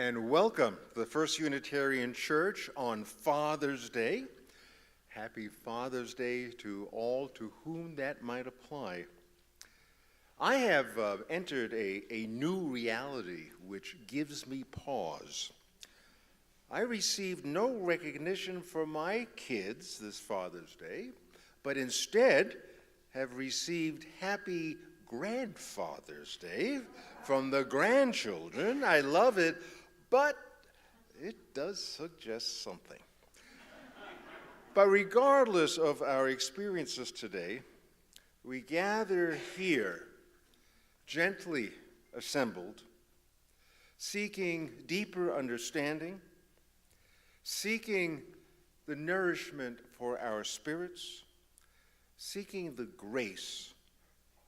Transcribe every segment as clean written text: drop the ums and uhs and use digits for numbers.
and welcome to the First Unitarian Church on Father's Day. Happy Father's Day to all to whom that might apply. I have entered a new reality which gives me pause. I received no recognition for my kids this Father's Day, but instead have received happy Grandfather's Day from the grandchildren. I love it, but it does suggest something. But regardless of our experiences today, we gather here, gently assembled, seeking deeper understanding, seeking the nourishment for our spirits, seeking the grace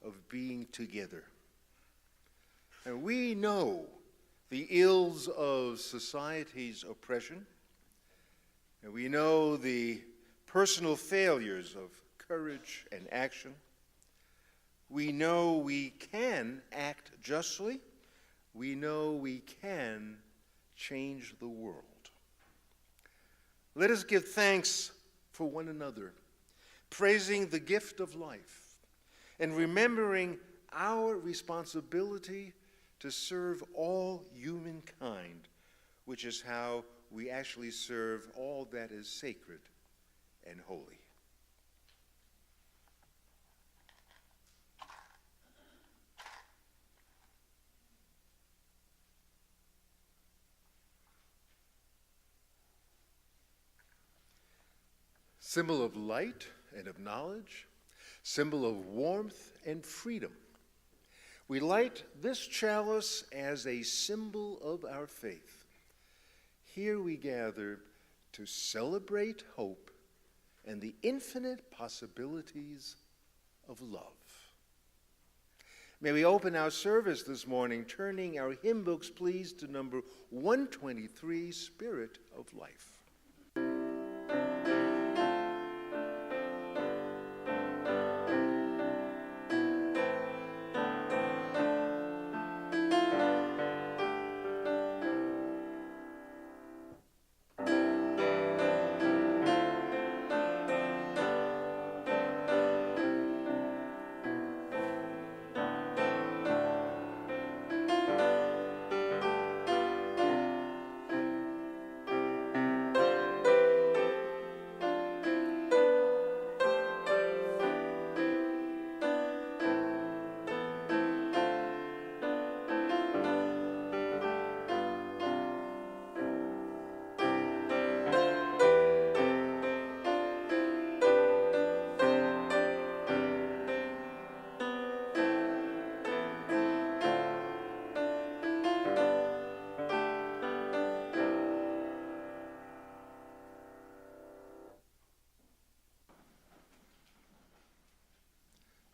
of being together. And we know the ills of society's oppression, and we know the personal failures of courage and action. We know we can act justly. We know we can change the world. Let us give thanks for one another, praising the gift of life, and remembering our responsibility to serve all humankind, which is how we actually serve all that is sacred and holy. Symbol of light and of knowledge, symbol of warmth and freedom. We light this chalice as a symbol of our faith. Here we gather to celebrate hope and the infinite possibilities of love. May we open our service this morning, turning our hymn books, please, to number 123, Spirit of Life.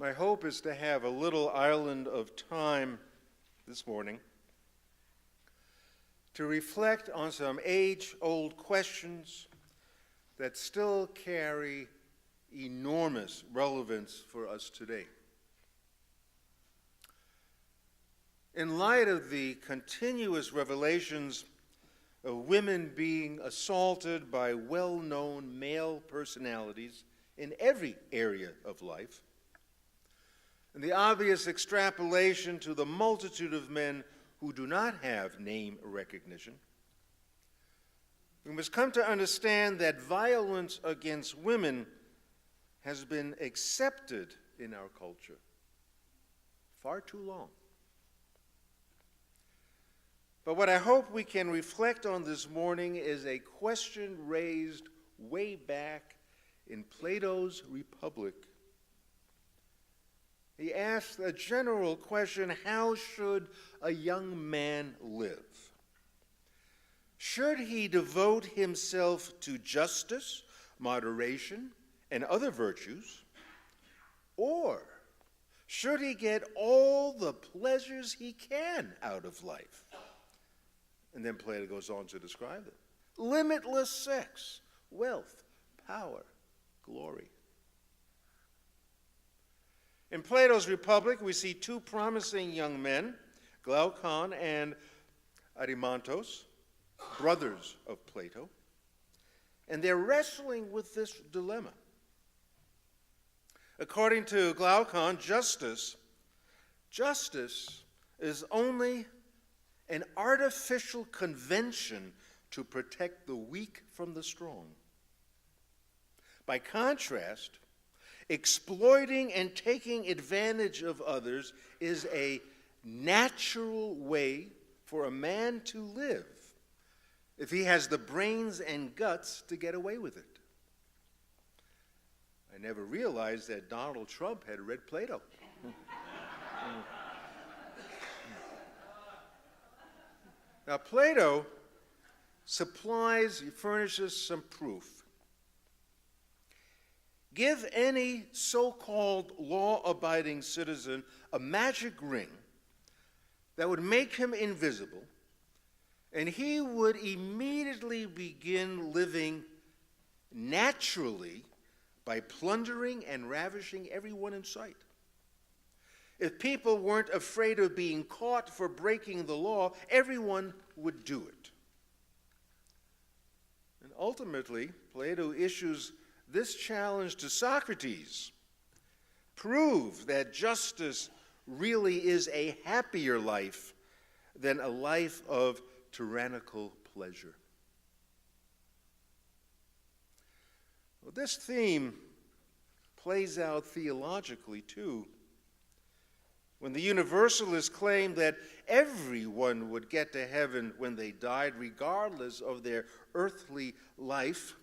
My hope is to have a little island of time this morning to reflect on some age-old questions that still carry enormous relevance for us today. In light of the continuous revelations of women being assaulted by well-known male personalities in every area of life, and the obvious extrapolation to the multitude of men who do not have name recognition, we must come to understand that violence against women has been accepted in our culture far too long. But what I hope we can reflect on this morning is a question raised way back in Plato's Republic. He asked a general question: how should a young man live? Should he devote himself to justice, moderation, and other virtues? Or should he get all the pleasures he can out of life? And then Plato goes on to describe it: limitless sex, wealth, power, glory. In Plato's Republic, we see two promising young men, Glaucon and Erymanthus, brothers of Plato, and they're wrestling with this dilemma. According to Glaucon, justice is only an artificial convention to protect the weak from the strong. By contrast, exploiting and taking advantage of others is a natural way for a man to live if he has the brains and guts to get away with it. I never realized that Donald Trump had read Plato. Now, Plato furnishes some proof. Give any so-called law-abiding citizen a magic ring that would make him invisible, and he would immediately begin living naturally by plundering and ravishing everyone in sight. If people weren't afraid of being caught for breaking the law, everyone would do it. And ultimately, Plato issues this challenge to Socrates: prove that justice really is a happier life than a life of tyrannical pleasure. Well, this theme plays out theologically too. When the Universalists claimed that everyone would get to heaven when they died, regardless of their earthly life,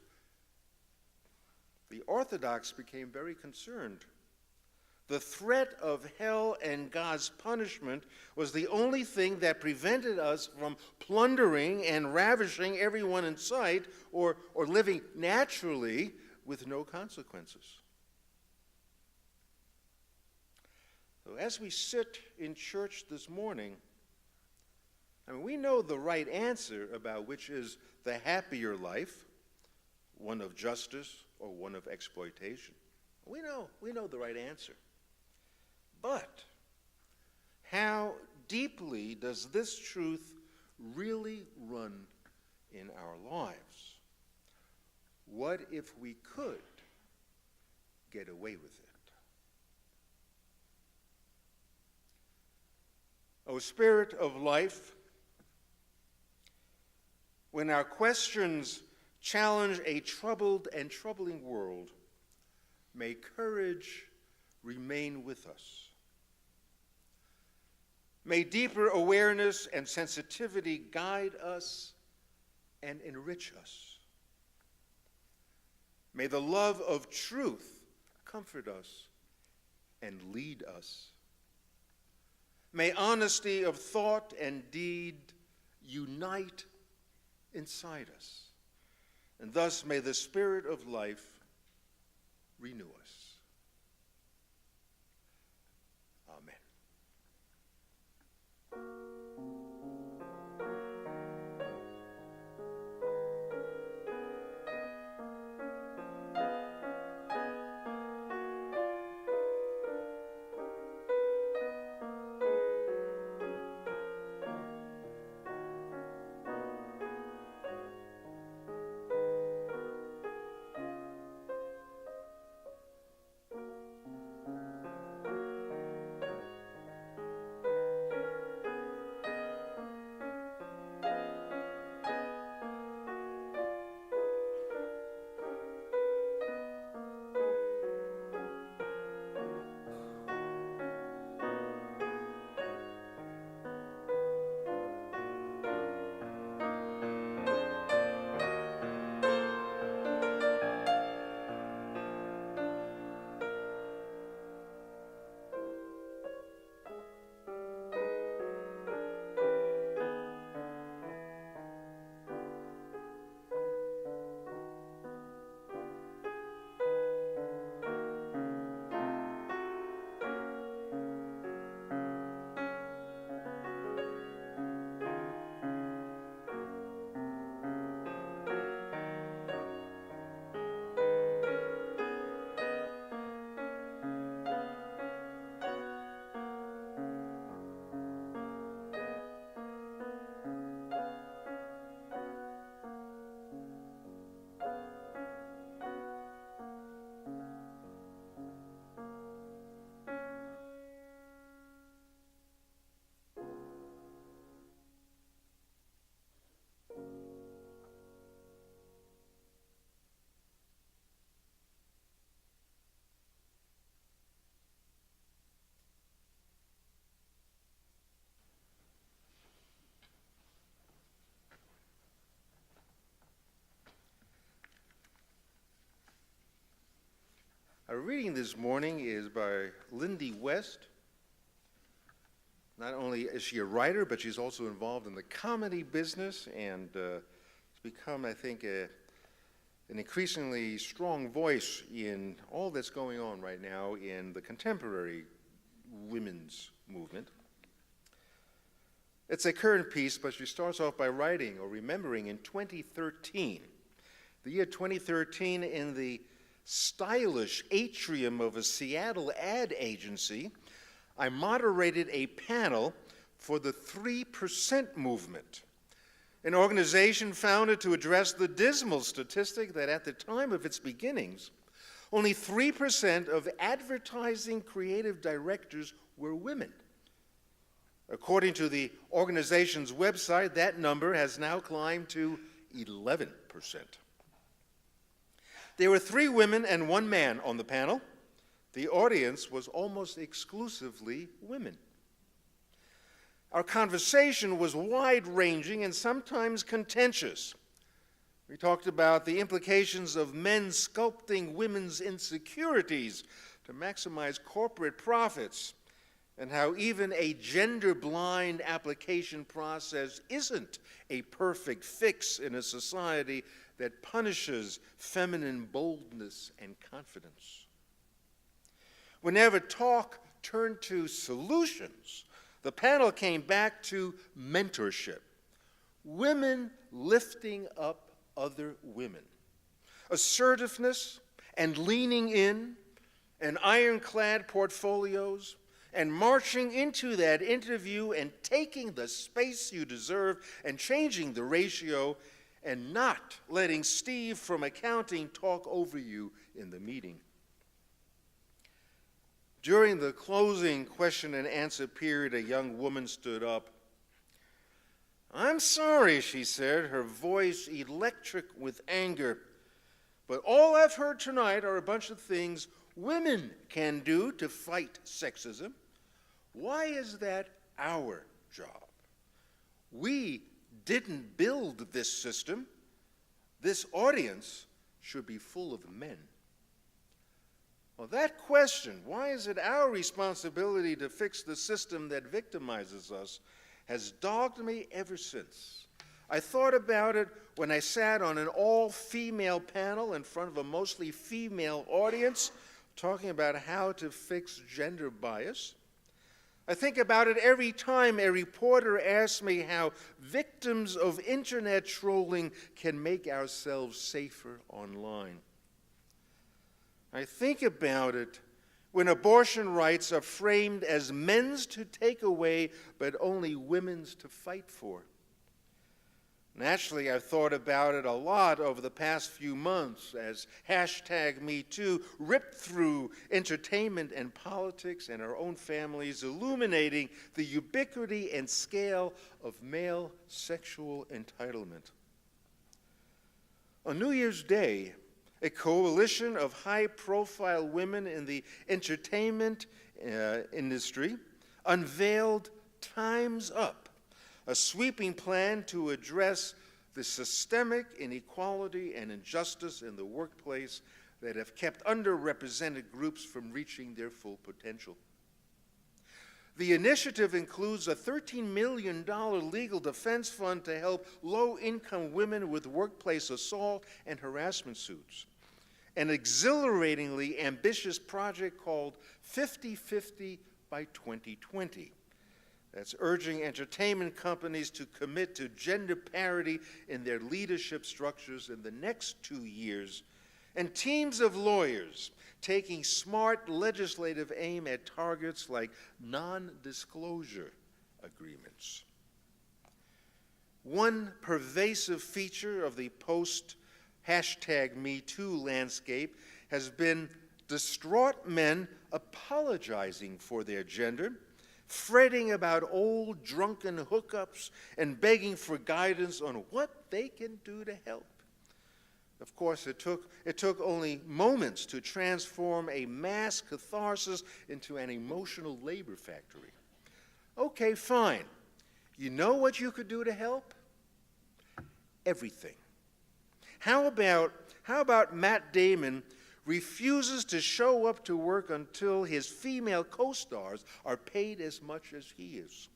the Orthodox became very concerned. The threat of hell and God's punishment was the only thing that prevented us from plundering and ravishing everyone in sight, or living naturally with no consequences. So as we sit in church this morning, we know the right answer about which is the happier life, one of justice or one of exploitation. We know the right answer. But how deeply does this truth really run in our lives? What if we could get away with it? O Spirit of life, when our questions challenge a troubled and troubling world, may courage remain with us. May deeper awareness and sensitivity guide us and enrich us. May the love of truth comfort us and lead us. May honesty of thought and deed unite inside us. And thus may the Spirit of life renew us. Amen. Our reading this morning is by Lindy West. Not only is she a writer, but she's also involved in the comedy business, and has become, I think, an increasingly strong voice in all that's going on right now in the contemporary women's movement. It's a current piece, but she starts off by writing or remembering in 2013, the year 2013, in the stylish atrium of a Seattle ad agency, I moderated a panel for the 3% movement, an organization founded to address the dismal statistic that at the time of its beginnings, only 3% of advertising creative directors were women. According to the organization's website, that number has now climbed to 11%. There were 3 women and 1 man on the panel. The audience was almost exclusively women. Our conversation was wide-ranging and sometimes contentious. We talked about the implications of men sculpting women's insecurities to maximize corporate profits, and how even a gender-blind application process isn't a perfect fix in a society that punishes feminine boldness and confidence. Whenever talk turned to solutions, the panel came back to mentorship. Women lifting up other women. Assertiveness and leaning in, and ironclad portfolios, and marching into that interview and taking the space you deserve and changing the ratio, and not letting Steve from accounting talk over you in the meeting. During the closing question and answer period, a young woman stood up. "I'm sorry," she said, her voice electric with anger, "but all I've heard tonight are a bunch of things women can do to fight sexism. Why is that our job? We didn't build this system. This audience should be full of men." Well, that question, why is it our responsibility to fix the system that victimizes us, has dogged me ever since. I thought about it when I sat on an all-female panel in front of a mostly female audience, talking about how to fix gender bias. I think about it every time a reporter asks me how victims of internet trolling can make ourselves safer online. I think about it when abortion rights are framed as men's to take away, but only women's to fight for. Naturally, I've thought about it a lot over the past few months as #MeToo ripped through entertainment and politics and our own families, illuminating the ubiquity and scale of male sexual entitlement. On New Year's Day, a coalition of high-profile women in the entertainment industry unveiled Time's Up, a sweeping plan to address the systemic inequality and injustice in the workplace that have kept underrepresented groups from reaching their full potential. The initiative includes a $13 million legal defense fund to help low-income women with workplace assault and harassment suits, an exhilaratingly ambitious project called 50/50 by 2020. That's urging entertainment companies to commit to gender parity in their leadership structures in the next 2 years, and teams of lawyers taking smart legislative aim at targets like non-disclosure agreements. One pervasive feature of the post-#MeToo landscape has been distraught men apologizing for their gender, fretting about old drunken hookups, and begging for guidance on what they can do to help. Of course, it took only moments to transform a mass catharsis into an emotional labor factory. Okay, fine. You know what you could do to help? Everything. How about Matt Damon refuses to show up to work until his female co-stars are paid as much as he is?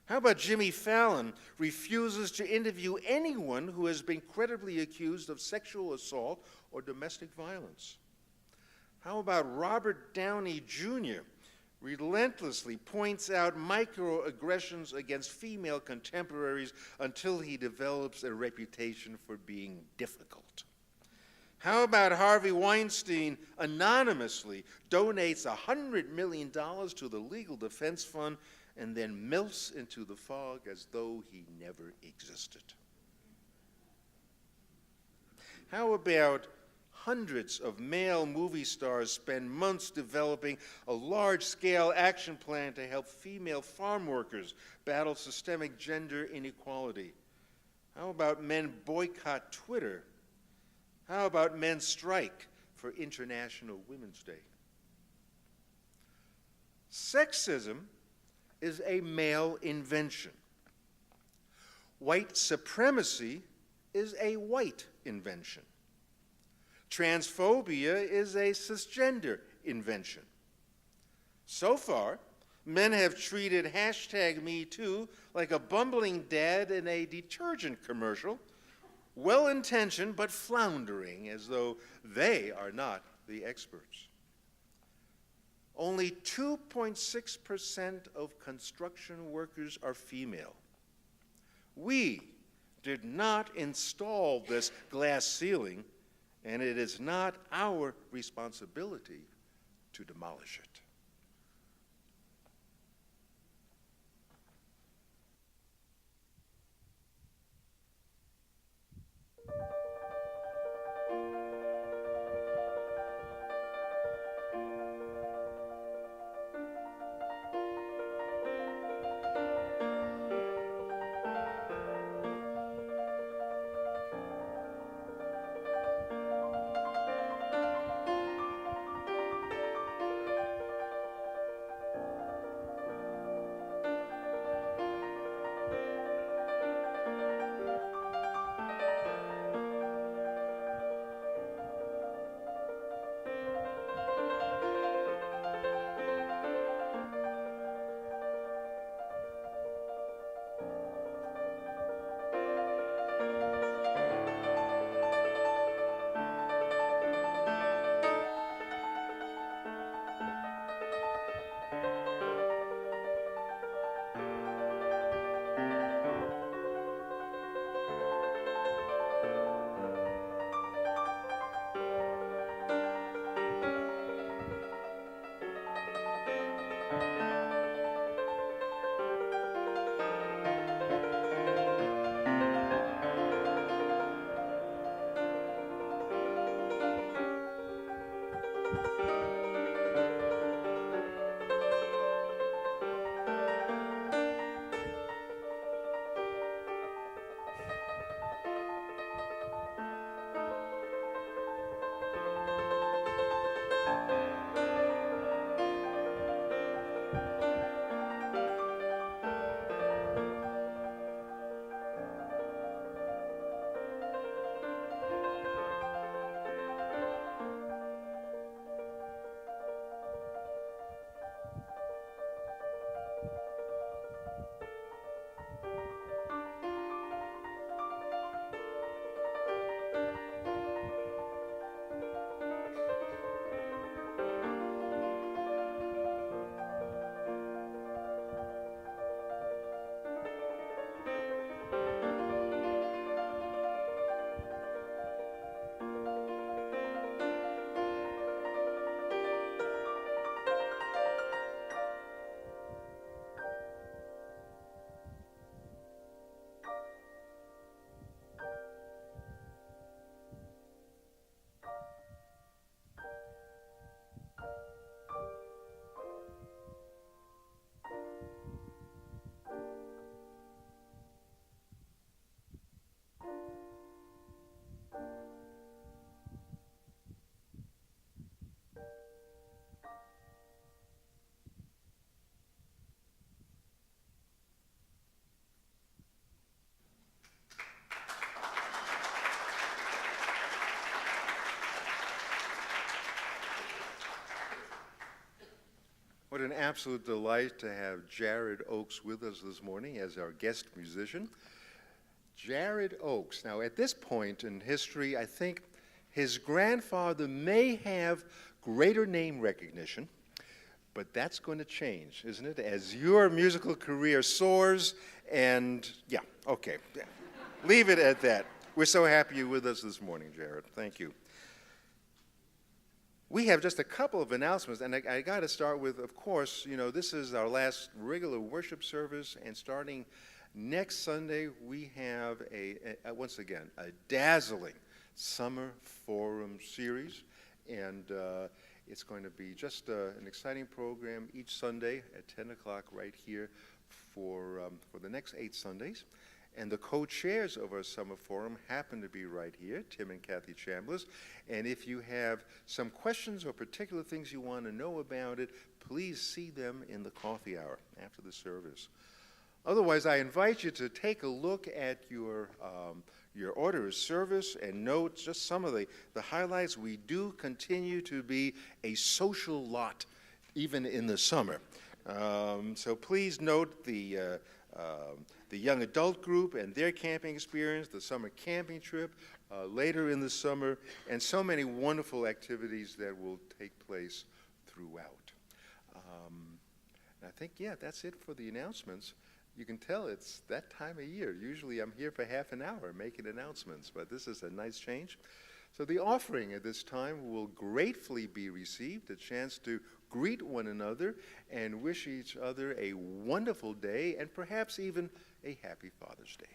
How about Jimmy Fallon refuses to interview anyone who has been credibly accused of sexual assault or domestic violence? How about Robert Downey Jr. relentlessly points out microaggressions against female contemporaries until he develops a reputation for being difficult? How about Harvey Weinstein anonymously donates $100 million to the Legal Defense Fund and then melts into the fog as though he never existed? How about hundreds of male movie stars spend months developing a large-scale action plan to help female farm workers battle systemic gender inequality? How about men boycott Twitter? How about men strike for International Women's Day? Sexism is a male invention. White supremacy is a white invention. Transphobia is a cisgender invention. So far, men have treated #MeToo like a bumbling dad in a detergent commercial, well-intentioned but floundering, as though they are not the experts. Only 2.6% of construction workers are female. We did not install this glass ceiling, and it is not our responsibility to demolish it. an absolute delight to have Jared Oakes with us this morning as our guest musician. Jared Oakes. Now, at this point in history, I think his grandfather may have greater name recognition, but that's going to change, isn't it? As your musical career soars, and yeah, okay. Leave it at that. We're so happy you're with us this morning, Jared. Thank you. We have just a couple of announcements, and I got to start with, of course, this is our last regular worship service, and starting next Sunday, we have once again, a dazzling summer forum series, and it's going to be just an exciting program each Sunday at 10 o'clock right here for the next 8 Sundays. And the co-chairs of our summer forum happen to be right here, Tim and Kathy Chambliss. And if you have some questions or particular things you want to know about it, please see them in the coffee hour after the service. Otherwise, I invite you to take a look at your order of service and note just some of the highlights. We do continue to be a social lot, even in the summer. So please note the young adult group and their camping experience, the summer camping trip later in the summer, and so many wonderful activities that will take place throughout. I think, yeah, that's it for the announcements. You can tell it's that time of year. Usually I'm here for half an hour making announcements, but this is a nice change. So the offering at this time will gratefully be received, a chance to greet one another and wish each other a wonderful day and perhaps even a happy Father's Day.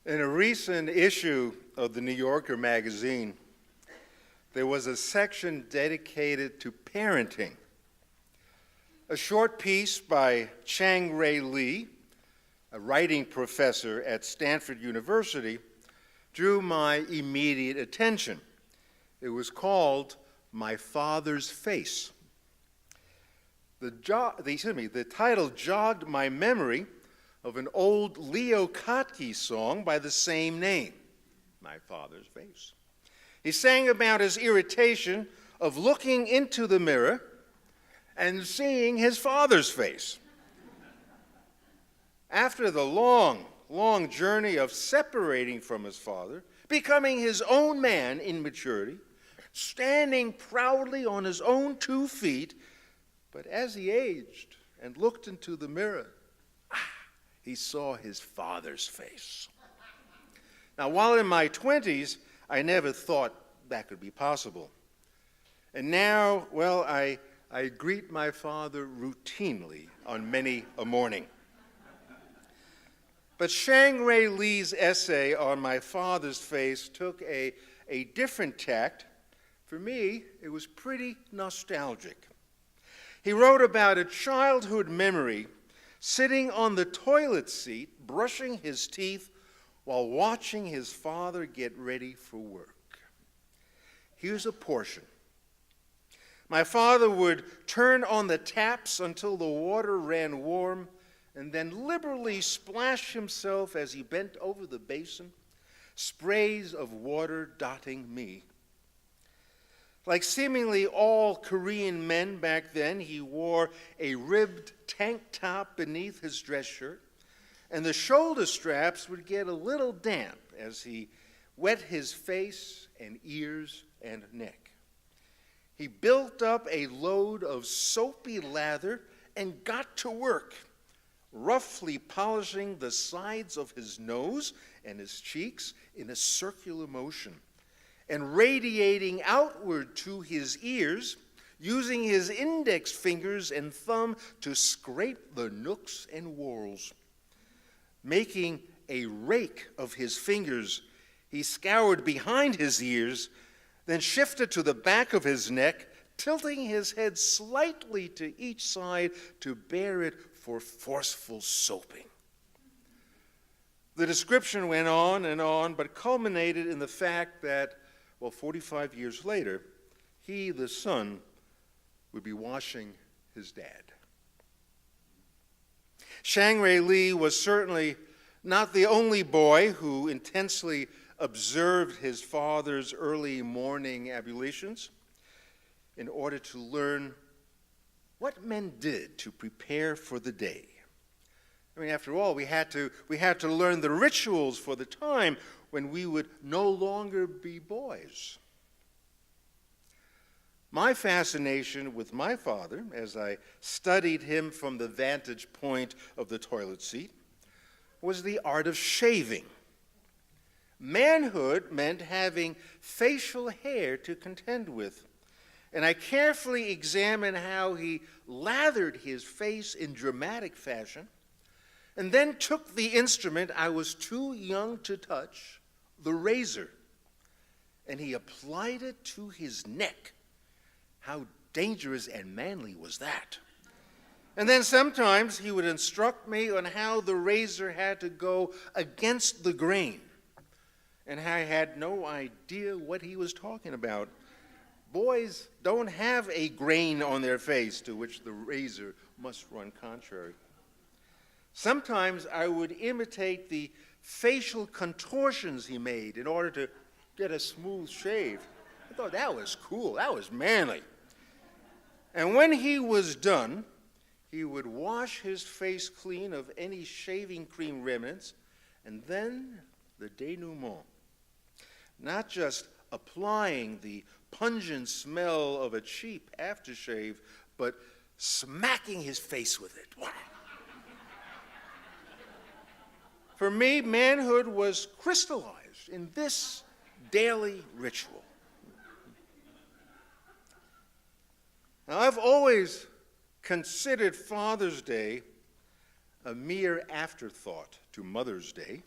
In a recent issue of the New Yorker magazine, there was a section dedicated to parenting. A short piece by Chang-Rae Lee, a writing professor at Stanford University, drew my immediate attention. It was called My Father's Face. The title jogged my memory of an old Leo Kottke song by the same name, My Father's Face. He sang about his irritation of looking into the mirror and seeing his father's face. After the long, long journey of separating from his father, becoming his own man in maturity, standing proudly on his own 2 feet, but as he aged and looked into the mirror, he saw his father's face. Now, while in my 20s, I never thought that could be possible. And now, well, I greet my father routinely on many a morning. But Chang-Rae Lee's essay on My Father's Face took a different tact. For me, it was pretty nostalgic. He wrote about a childhood memory sitting on the toilet seat, brushing his teeth while watching his father get ready for work. Here's a portion. My father would turn on the taps until the water ran warm and then liberally splash himself as he bent over the basin, sprays of water dotting me. Like seemingly all Korean men back then, he wore a ribbed tank top beneath his dress shirt, and the shoulder straps would get a little damp as he wet his face and ears and neck. He built up a load of soapy lather and got to work, roughly polishing the sides of his nose and his cheeks in a circular motion, and radiating outward to his ears, using his index fingers and thumb to scrape the nooks and whorls. Making a rake of his fingers, he scoured behind his ears, then shifted to the back of his neck, tilting his head slightly to each side to bear it for forceful soaping. The description went on, but culminated in the fact that, 45 years later, he, the son, would be washing his dad. Shangri Lee was certainly not the only boy who intensely observed his father's early morning ablutions in order to learn what men did to prepare for the day. I mean, after all, we had to learn the rituals for the time when we would no longer be boys. My fascination with my father, as I studied him from the vantage point of the toilet seat, was the art of shaving. Manhood meant having facial hair to contend with, and I carefully examined how he lathered his face in dramatic fashion, and then took the instrument I was too young to touch, the razor, and he applied it to his neck. How dangerous and manly was that? And then sometimes he would instruct me on how the razor had to go against the grain, and I had no idea what he was talking about. Boys don't have a grain on their face to which the razor must run contrary. Sometimes I would imitate the facial contortions he made in order to get a smooth shave. I thought that was cool, that was manly. And when he was done, he would wash his face clean of any shaving cream remnants, and then the denouement. Not just applying the pungent smell of a cheap aftershave, but smacking his face with it. For me, manhood was crystallized in this daily ritual. Now, I've always considered Father's Day a mere afterthought to Mother's Day,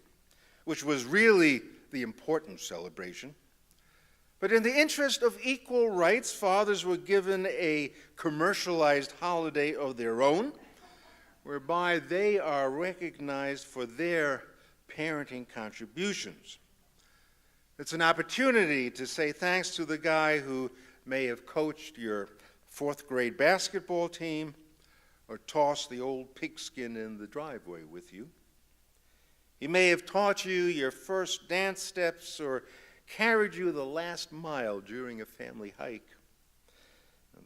which was really the important celebration. But in the interest of equal rights, fathers were given a commercialized holiday of their own, whereby they are recognized for their parenting contributions. It's an opportunity to say thanks to the guy who may have coached your fourth grade basketball team or tossed the old pigskin in the driveway with you. He may have taught you your first dance steps or carried you the last mile during a family hike.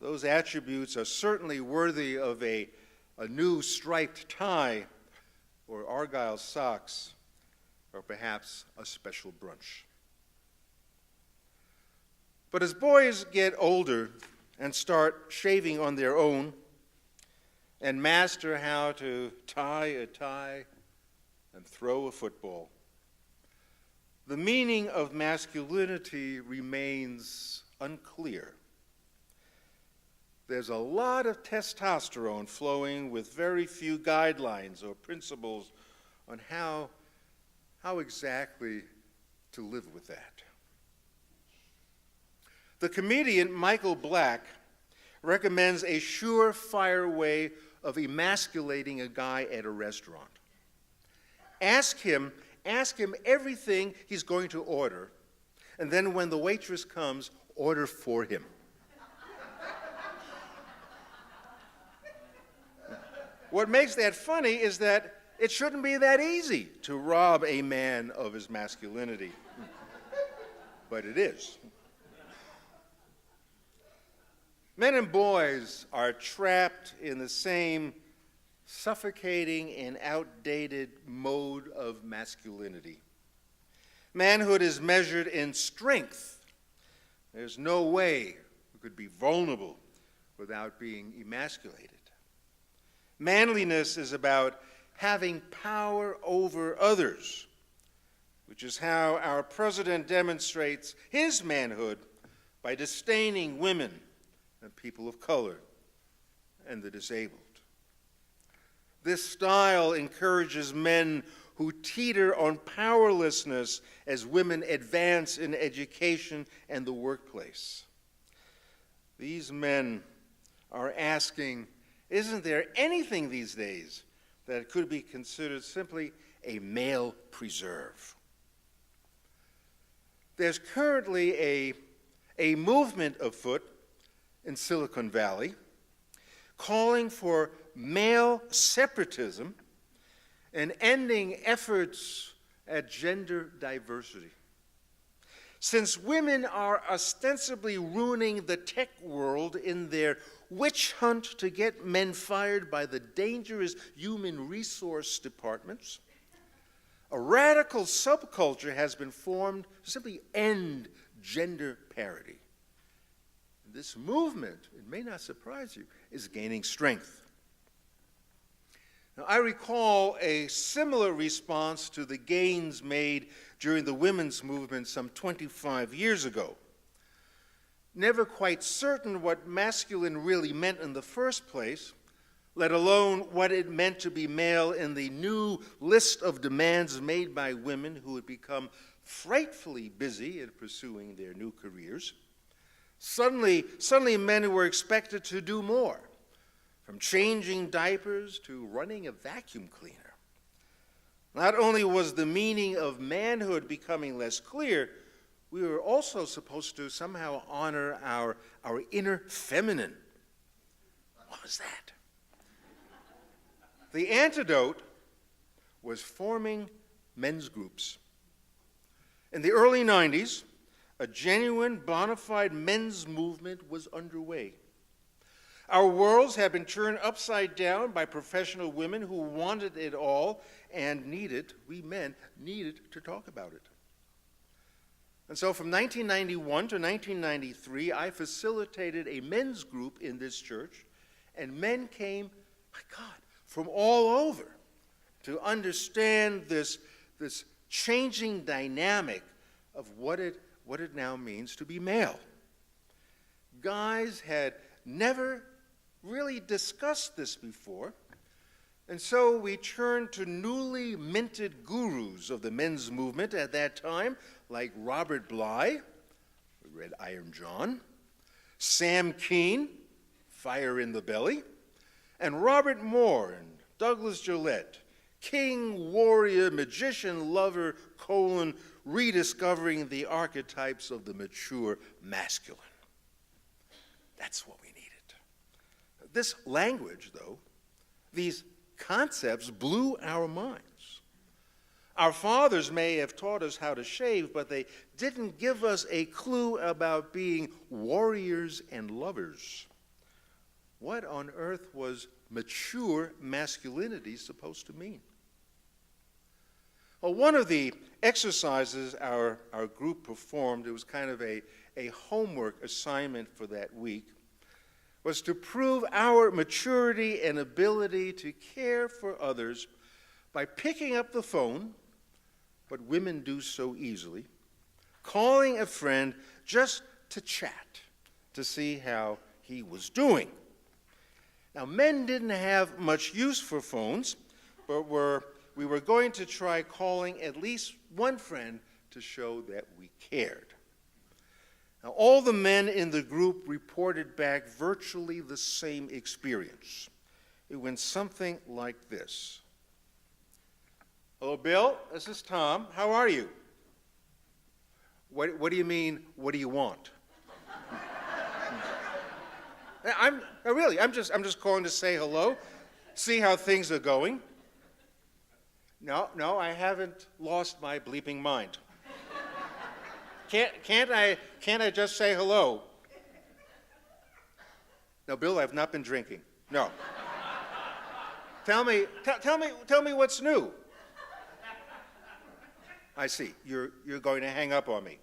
Those attributes are certainly worthy of a new striped tie or argyle socks or perhaps a special brunch. But as boys get older and start shaving on their own and master how to tie a tie and throw a football, the meaning of masculinity remains unclear. There's a lot of testosterone flowing with very few guidelines or principles on how exactly to live with that. The comedian Michael Black recommends a surefire way of emasculating a guy at a restaurant. Ask him everything he's going to order, and then when the waitress comes, order for him. What makes that funny is that it shouldn't be that easy to rob a man of his masculinity. But it is. Men and boys are trapped in the same suffocating and outdated mode of masculinity. Manhood is measured in strength. There's no way could be vulnerable without being emasculated. Manliness is about having power over others, which is how our president demonstrates his manhood by disdaining women and people of color and the disabled. This style encourages men who teeter on powerlessness as women advance in education and the workplace. These men are asking, isn't there anything these days that could be considered simply a male preserve? There's currently a movement afoot in Silicon Valley calling for male separatism and ending efforts at gender diversity. Since women are ostensibly ruining the tech world in their witch hunt to get men fired by the dangerous human resource departments, a radical subculture has been formed to simply end gender parity. This movement, it may not surprise you, is gaining strength. Now, I recall a similar response to the gains made during the women's movement some 25 years ago. Never quite certain what masculine really meant in the first place, let alone what it meant to be male in the new list of demands made by women who had become frightfully busy in pursuing their new careers. Suddenly men were expected to do more, from changing diapers to running a vacuum cleaner. Not only was the meaning of manhood becoming less clear, we were also supposed to somehow honor our inner feminine. What was that? The antidote was forming men's groups. In the early 90s, a genuine, bona fide men's movement was underway. Our worlds had been turned upside down by professional women who wanted it all and we men needed to talk about it. And so from 1991 to 1993, I facilitated a men's group in this church, and men came, my God, from all over to understand this changing dynamic of what it now means to be male. Guys had never really discussed this before, and so we turned to newly minted gurus of the men's movement at that time, like Robert Bly, we read Iron John, Sam Keene, Fire in the Belly, and Robert Moore and Douglas Gillette, king, warrior, magician, lover, rediscovering the archetypes of the mature masculine. That's what we needed. This language, though, these concepts blew our minds. Our fathers may have taught us how to shave, but they didn't give us a clue about being warriors and lovers. What on earth was mature masculinity supposed to mean? Well, one of the exercises our group performed, it was kind of a homework assignment for that week, was to prove our maturity and ability to care for others by picking up the phone, what women do so easily, calling a friend just to chat, to see how he was doing. Now, men didn't have much use for phones, but we were going to try calling at least one friend to show that we cared. Now, all the men in the group reported back virtually the same experience. It went something like this. Hello, Bill. This is Tom. How are you? What do you mean, what do you want? I'm just calling to say hello, see how things are going. No, I haven't lost my bleeping mind. Can't I just say hello? No, Bill, I've not been drinking. No. Tell me what's new. I see. You're going to hang up on me.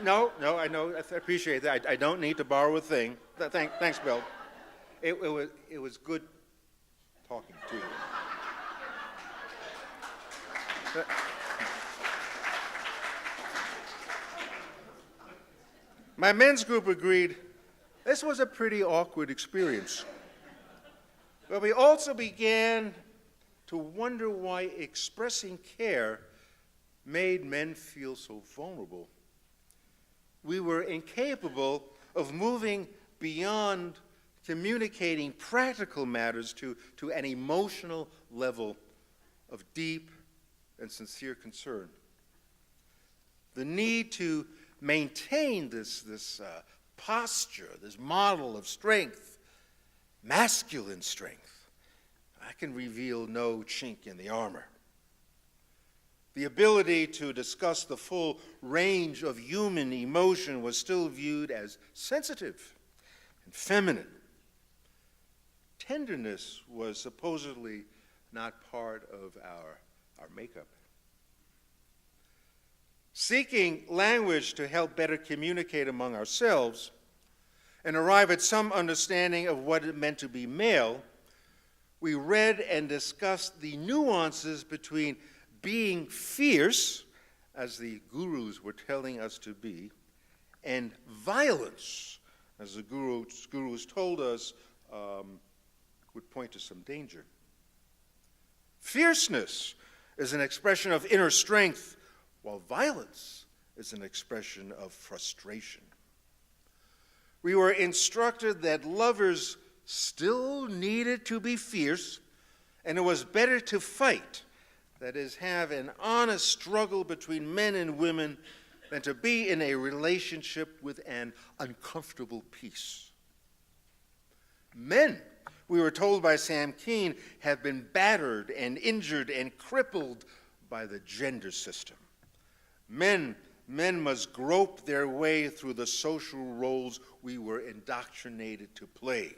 No, I know. I appreciate that. I don't need to borrow a thing. Thanks, Bill. It was good talking to you. My men's group agreed this was a pretty awkward experience. But we also began to wonder why expressing care made men feel so vulnerable. We were incapable of moving beyond communicating practical matters to an emotional level of deep and sincere concern. The need to maintain this posture, this model of strength, masculine strength, that can reveal no chink in the armor. The ability to discuss the full range of human emotion was still viewed as sensitive and feminine. Tenderness was supposedly not part of our makeup. Seeking language to help better communicate among ourselves and arrive at some understanding of what it meant to be male, we read and discussed the nuances between being fierce, as the gurus were telling us to be, and violence, as the gurus told us would point to some danger. Fierceness is an expression of inner strength, while violence is an expression of frustration. We were instructed that lovers still needed to be fierce, and it was better to fight, that is, have an honest struggle between men and women, than to be in a relationship with an uncomfortable peace. Men, we were told by Sam Keen, have been battered and injured and crippled by the gender system. Men must grope their way through the social roles we were indoctrinated to play,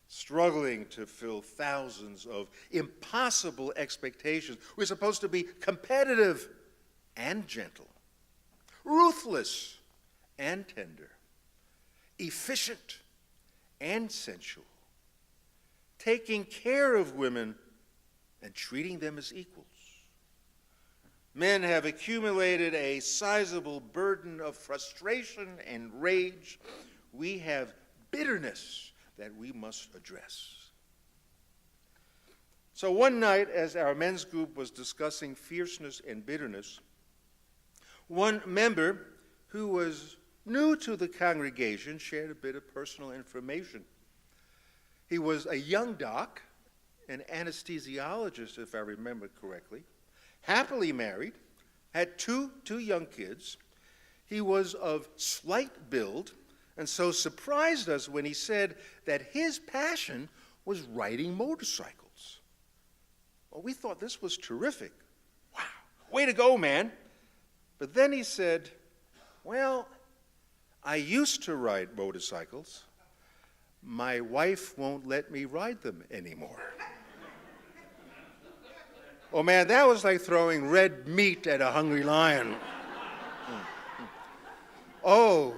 struggling to fill thousands of impossible expectations. We're supposed to be competitive and gentle, ruthless and tender, efficient and sensual, taking care of women and treating them as equals. Men have accumulated a sizable burden of frustration and rage. We have bitterness that we must address. So one night, as our men's group was discussing fierceness and bitterness, one member who was new to the congregation shared a bit of personal information. He was a young doc, an anesthesiologist, if I remember correctly, happily married, had two young kids. He was of slight build, and so surprised us when he said that his passion was riding motorcycles. Well, we thought this was terrific. Wow, way to go, man. But then he said, well, I used to ride motorcycles. My wife won't let me ride them anymore. Oh, man, that was like throwing red meat at a hungry lion. Oh,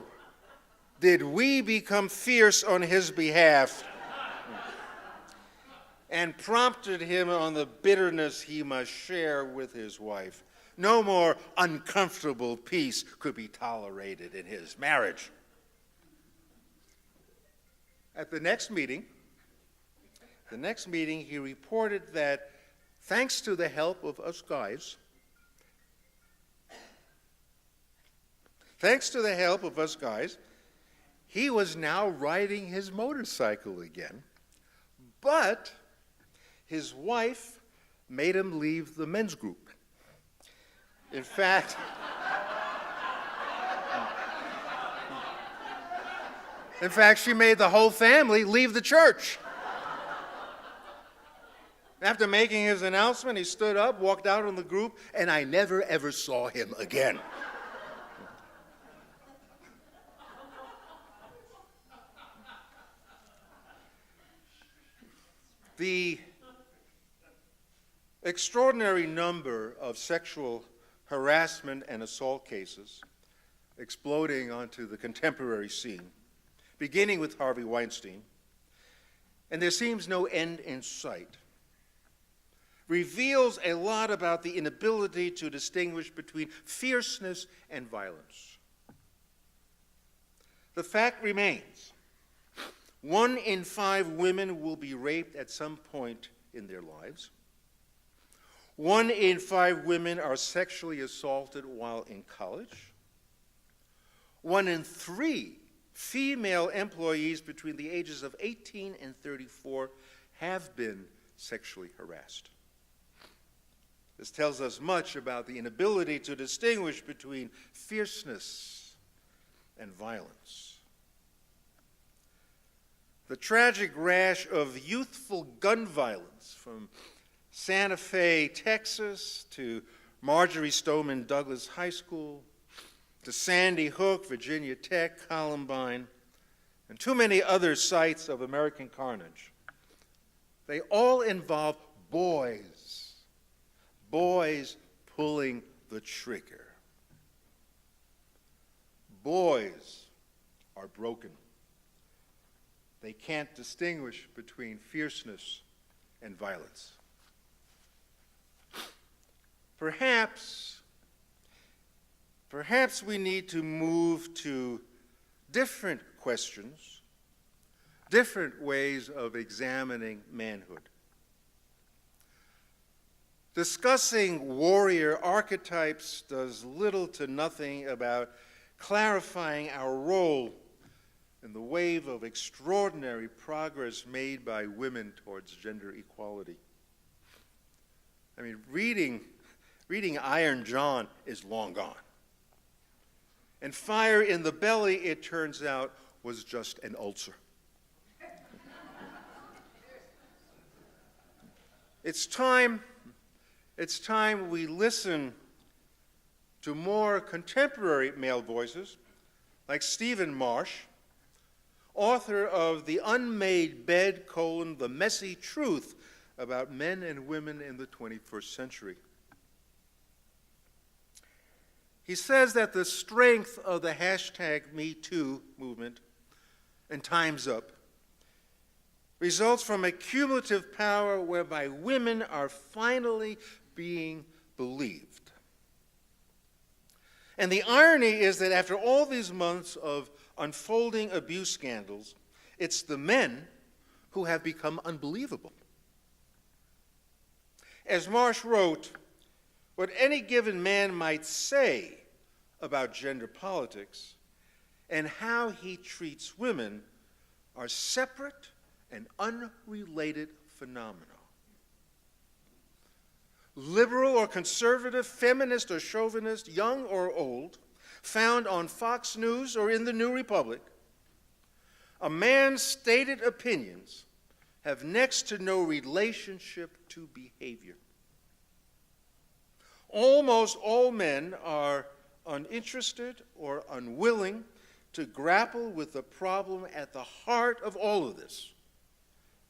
did we become fierce on his behalf and prompted him on the bitterness he must share with his wife. No more uncomfortable peace could be tolerated in his marriage. At the next meeting, he reported that thanks to the help of us guys, he was now riding his motorcycle again, but his wife made him leave the men's group. In fact, she made the whole family leave the church. After making his announcement, he stood up, walked out on the group, and I never, ever saw him again. The extraordinary number of sexual harassment and assault cases exploding onto the contemporary scene, beginning with Harvey Weinstein, and there seems no end in sight, reveals a lot about the inability to distinguish between fierceness and violence. The fact remains, 1 in 5 women will be raped at some point in their lives. 1 in 5 women are sexually assaulted while in college. 1 in 3 female employees between the ages of 18 and 34 have been sexually harassed. This tells us much about the inability to distinguish between fierceness and violence. The tragic rash of youthful gun violence from Santa Fe, Texas, to Marjorie Stoneman Douglas High School, to Sandy Hook, Virginia Tech, Columbine, and too many other sites of American carnage, they all involve boys pulling the trigger. Boys are broken. They can't distinguish between fierceness and violence. Perhaps we need to move to different questions, different ways of examining manhood. Discussing warrior archetypes does little to nothing about clarifying our role in the wave of extraordinary progress made by women towards gender equality. I mean, reading Iron John is long gone. And Fire in the Belly, it turns out, was just an ulcer. It's time we listen to more contemporary male voices, like Stephen Marsh, author of The Unmade Bed, The Messy Truth About Men and Women in the 21st Century. He says that the strength of the #MeToo movement and Time's Up results from a cumulative power whereby women are finally being believed. And the irony is that after all these months of unfolding abuse scandals, it's the men who have become unbelievable. As Marsh wrote, what any given man might say about gender politics and how he treats women are separate and unrelated phenomena. Liberal or conservative, feminist or chauvinist, young or old, found on Fox News or in the New Republic, a man's stated opinions have next to no relationship to behavior. Almost all men are uninterested or unwilling to grapple with the problem at the heart of all of this,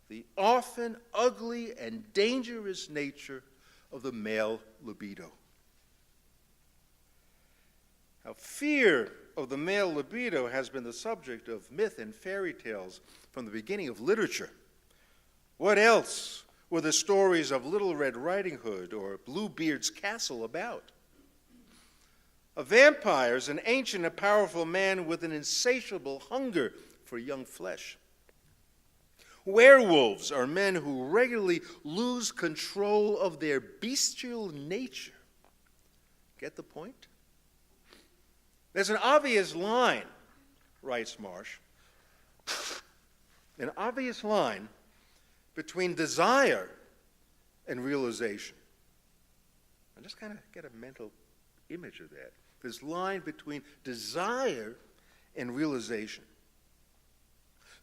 the often ugly and dangerous nature of the male libido. Now, fear of the male libido has been the subject of myth and fairy tales from the beginning of literature. What else were the stories of Little Red Riding Hood or Bluebeard's Castle about? A vampire is an ancient and powerful man with an insatiable hunger for young flesh. Werewolves are men who regularly lose control of their bestial nature. Get the point? There's an obvious line, writes Marsh, an obvious line between desire and realization. I just kind of get a mental image of that. This line between desire and realization.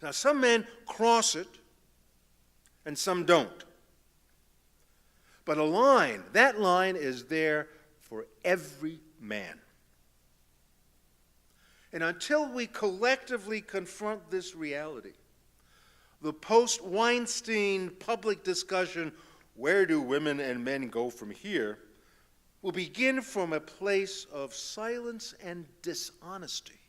Now, some men cross it, and some don't. But that line is there for every man. And until we collectively confront this reality, the post-Weinstein public discussion, where do women and men go from here, will begin from a place of silence and dishonesty.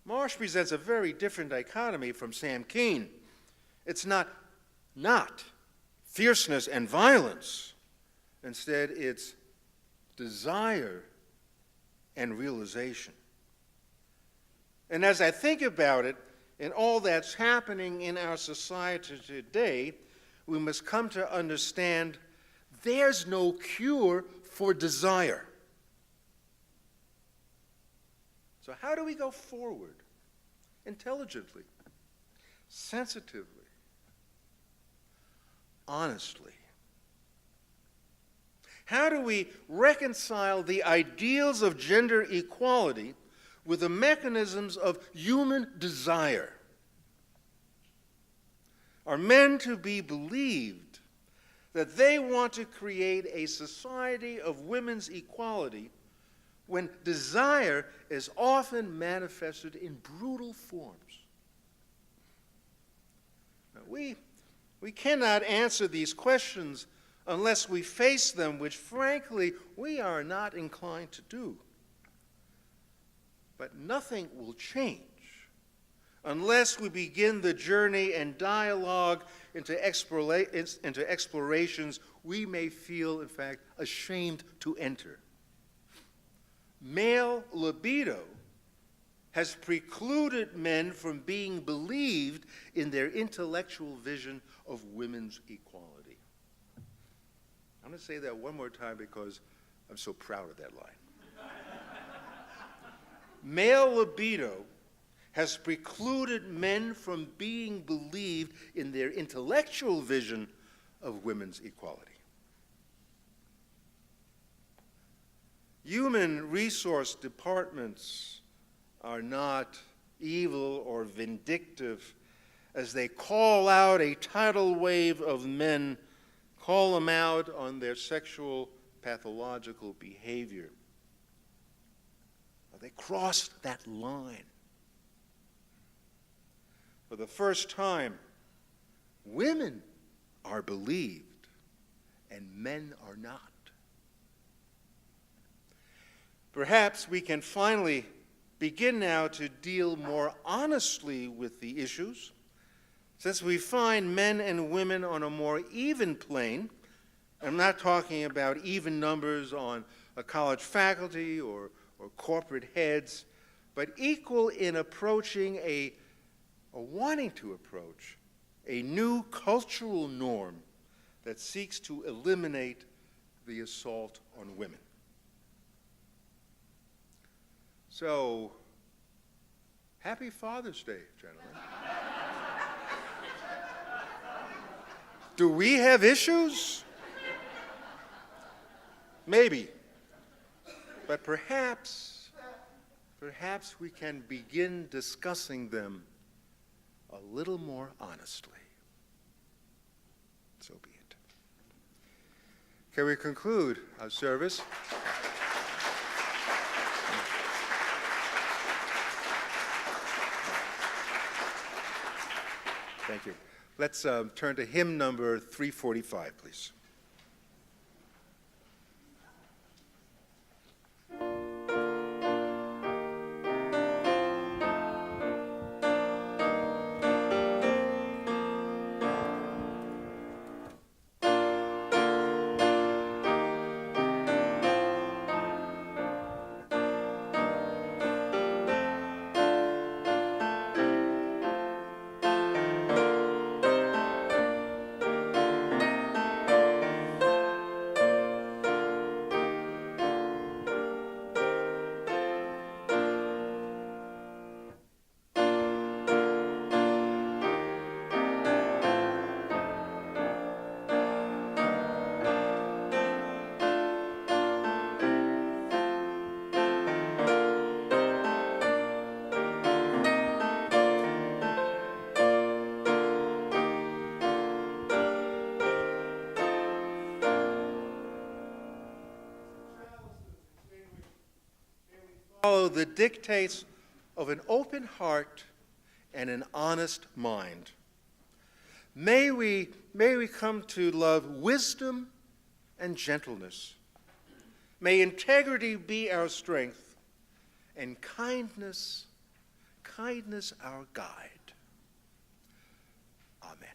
Marsh presents a very different dichotomy from Sam Keen. It's not fierceness and violence. Instead, it's desire and realization. And as I think about it, and all that's happening in our society today, we must come to understand there's no cure for desire. So how do we go forward? Intelligently, sensitively, honestly. How do we reconcile the ideals of gender equality with the mechanisms of human desire? Are men to be believed that they want to create a society of women's equality when desire is often manifested in brutal forms? Now, we cannot answer these questions unless we face them, which frankly we are not inclined to do. But nothing will change unless we begin the journey and dialogue into explorations we may feel, in fact, ashamed to enter. Male libido has precluded men from being believed in their intellectual vision of women's equality. I'm going to say that one more time because I'm so proud of that line. Male libido has precluded men from being believed in their intellectual vision of women's equality. Human resource departments are not evil or vindictive as they call out a tidal wave of men, call them out on their sexual pathological behavior. They crossed that line. For the first time, women are believed and men are not. Perhaps we can finally begin now to deal more honestly with the issues, since we find men and women on a more even plane. I'm not talking about even numbers on a college faculty or corporate heads, but equal in approaching or wanting to approach a new cultural norm that seeks to eliminate the assault on women. So, happy Father's Day, gentlemen. Do we have issues? Maybe. But perhaps we can begin discussing them a little more honestly. So be it. Can we conclude our service? Thank you. Let's turn to hymn number 345, please. Follow the dictates of an open heart and an honest mind. May we come to love wisdom and gentleness. May integrity be our strength, and kindness our guide. Amen.